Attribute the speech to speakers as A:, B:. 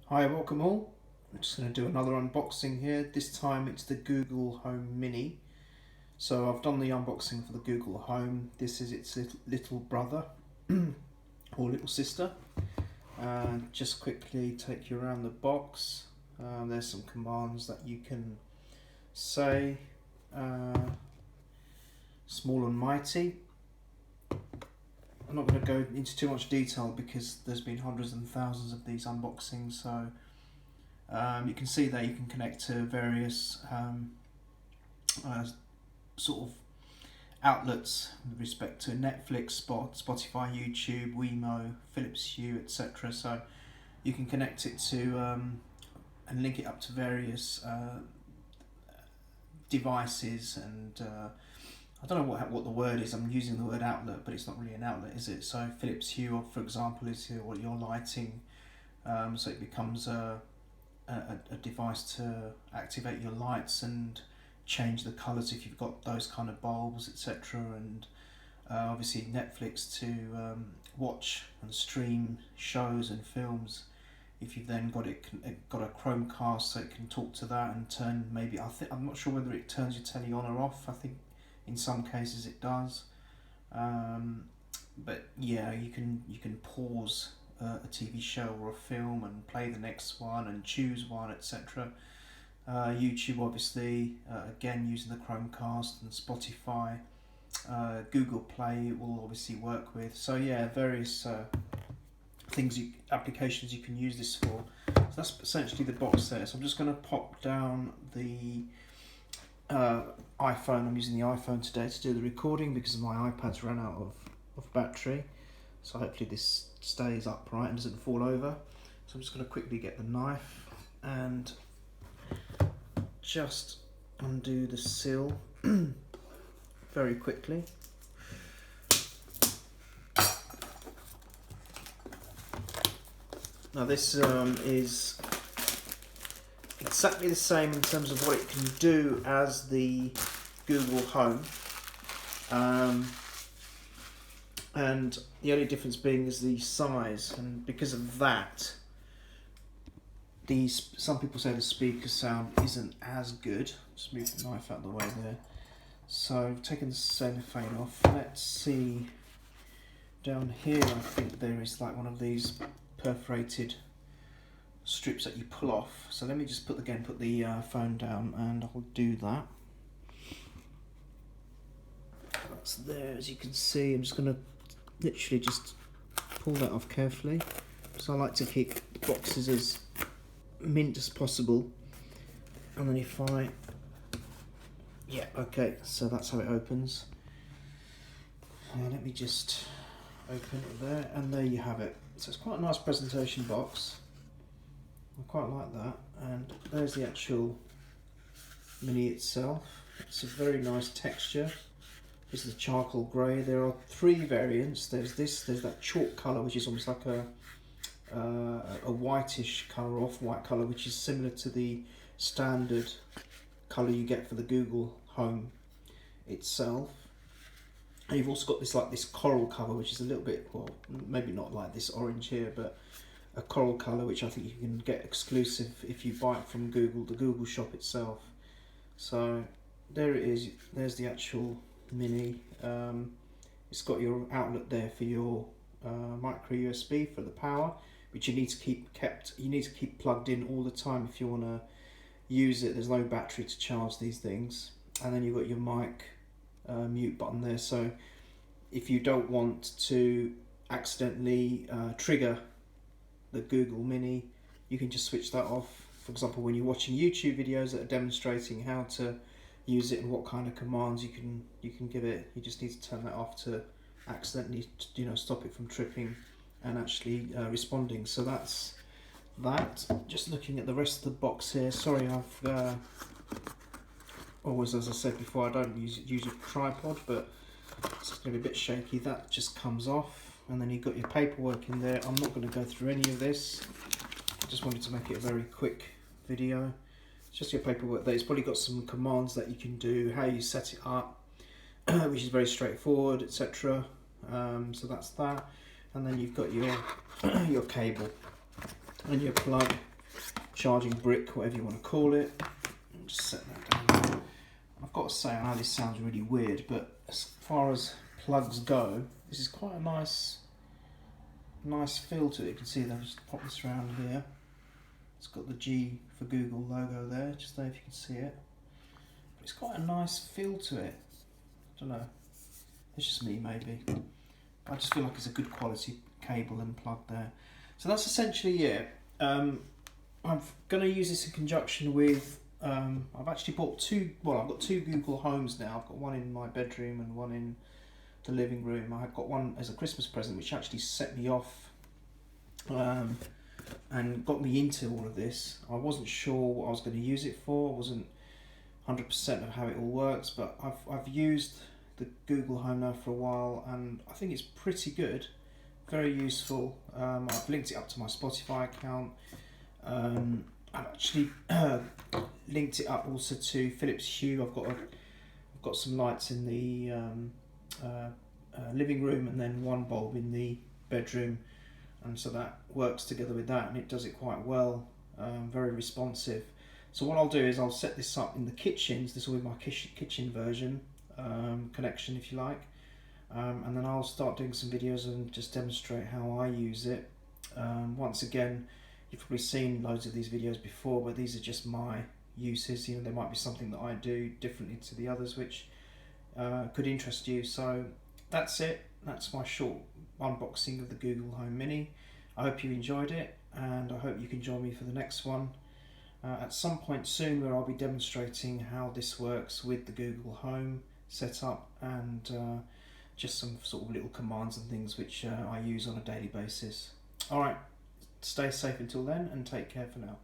A: Hi, welcome all. I'm just going to do another unboxing here. This time it's the Google Home Mini. So I've done the unboxing for the Google Home. This is its little brother or little sister. Just quickly take you around the box. There's some commands that you can say. Small and mighty. I'm not going to go into too much detail because there's been hundreds and thousands of these unboxings, so you can see that you can connect to various sort of outlets with respect to Netflix, Spotify, YouTube, Wemo, Philips Hue, etc. So you can connect it to and link it up to various devices, and I don't know what the word is. I'm using the word outlet, but it's not really an outlet, is it? So Philips Hue, for example, is what your lighting. So it becomes a device to activate your lights and change the colours if you've got those kind of bulbs, etc. And obviously Netflix to watch and stream shows and films. If you've then got a Chromecast, so it can talk to that and turn maybe I'm not sure whether it turns your telly on or off. I think in some cases it does. But yeah, you can pause a TV show or a film and play the next one and choose one, etc. YouTube, obviously, again using the Chromecast, and Spotify, Google Play it will obviously work with. So yeah, various applications you can use this for. So that's essentially the box there. So I'm just going to pop down the iPhone. I'm using the iPhone today to do the recording because my iPad's run out of battery. So hopefully this stays upright and doesn't fall over. So I'm just going to quickly get the knife and just undo the seal very quickly. Now this is exactly the same in terms of what it can do as the Google Home. And the only difference being is the size, and because of that, some people say the speaker sound isn't as good. Just move the knife out of the way there. So I've taken the cellophane off. Let's see, down here I think there is like one of these perforated strips that you pull off. So let me just put the phone down and I'll do that. That's there, as you can see. I'm just going to literally just pull that off carefully. So I like to keep the boxes as mint as possible. And then okay, so that's how it opens. Let me just open it there, and there you have it. So it's quite a nice presentation box. I quite like that. And there's the actual Mini itself. It's a very nice texture. This is the charcoal grey. There are three variants. There's that chalk colour, which is almost like a whitish colour, off-white colour, which is similar to the standard colour you get for the Google Home itself. And you've also got this coral colour, which is a little bit, well, maybe not like this orange here, but a coral colour, which I think you can get exclusive if you buy it from Google, the Google shop itself. So there it is. There's the actual Mini. It's got your outlet there for your micro USB for the power, which you need to keep plugged in all the time if you want to use it. There's no battery to charge these things. And then you've got your mic mute button there, so if you don't want to accidentally trigger the Google Mini, you can just switch that off. For example, when you're watching YouTube videos that are demonstrating how to use it and what kind of commands you can give it, you just need to turn that off to accidentally stop it from tripping and actually responding. So that's that. Just looking at the rest of the box here. Sorry, I've always, as I said before, I don't use a tripod, but it's going to be a bit shaky. That just comes off, and then you've got your paperwork in there. I'm not going to go through any of this. I just wanted to make it a very quick video. It's just your paperwork there. It's probably got some commands that you can do, how you set it up, which is very straightforward, etc. So that's that. And then you've got your cable and your plug charging brick, whatever you want to call it. I'll just set that down. I've got to say, I know this sounds really weird, but as far as plugs go, this is quite a nice feel to it. You can see that. Just pop this around here. It's got the G for Google logo there, just there if you can see it. But it's quite a nice feel to it. I don't know. It's just me, maybe. I just feel like it's a good quality cable and plug there. So that's essentially it. I'm going to use this in conjunction with, I've actually bought I've got two Google Homes now. I've got one in my bedroom and one in the living room. I got one as a Christmas present, which actually set me off and got me into all of this. I wasn't sure what I was going to use it for. I wasn't 100% of how it all works, but I've used the Google Home now for a while, and I think it's pretty good, very useful. I've linked it up to my Spotify account. I've actually linked it up also to Philips Hue. I've got some lights in the living room and then one bulb in the bedroom, and so that works together with that, and it does it quite well. Very responsive. So what I'll do is I'll set this up in the kitchens. This will be my kitchen version connection, if you like, and then I'll start doing some videos and just demonstrate how I use it. Once again, you've probably seen loads of these videos before, but these are just my uses. You know, there might be something that I do differently to the others which could interest you. So that's it. That's my short unboxing of the Google Home Mini. I hope you enjoyed it, and I hope you can join me for the next one at some point soon, where I'll be demonstrating how this works with the Google Home setup and just some sort of little commands and things which I use on a daily basis. Alright, stay safe until then, and take care for now.